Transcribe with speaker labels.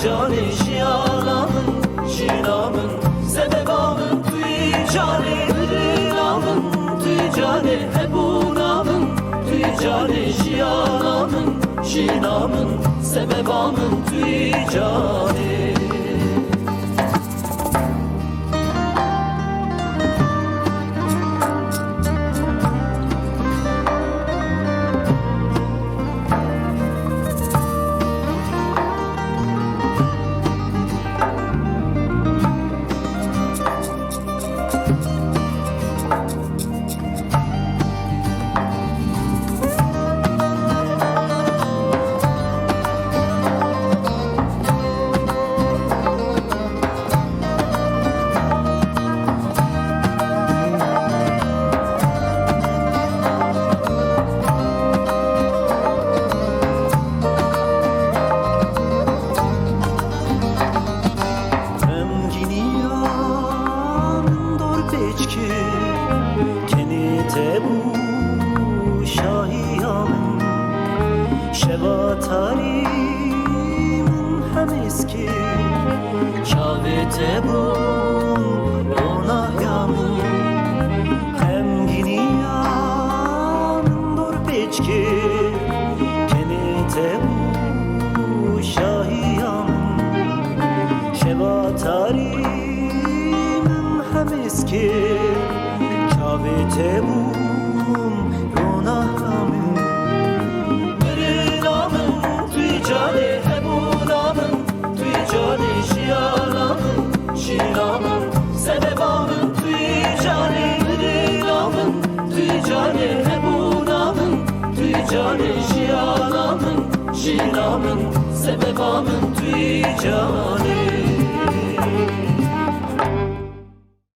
Speaker 1: جان شیانامın شینامın sebebamın توی جان نامın توی جان hebunamın توی جان شیانامın شینامın sebebamın توی جان شباتاریمون هم اسکی چاوته بون رونایامون همگینیامون دور پیچکی کنیته بو شاهیامون شباتاریمون هم اسکی چاوته بون رونایامون شینامın sebebamın توی جان نامın توی جان hebunamın توی جان şiyanamın şinamın sebebamın توی جان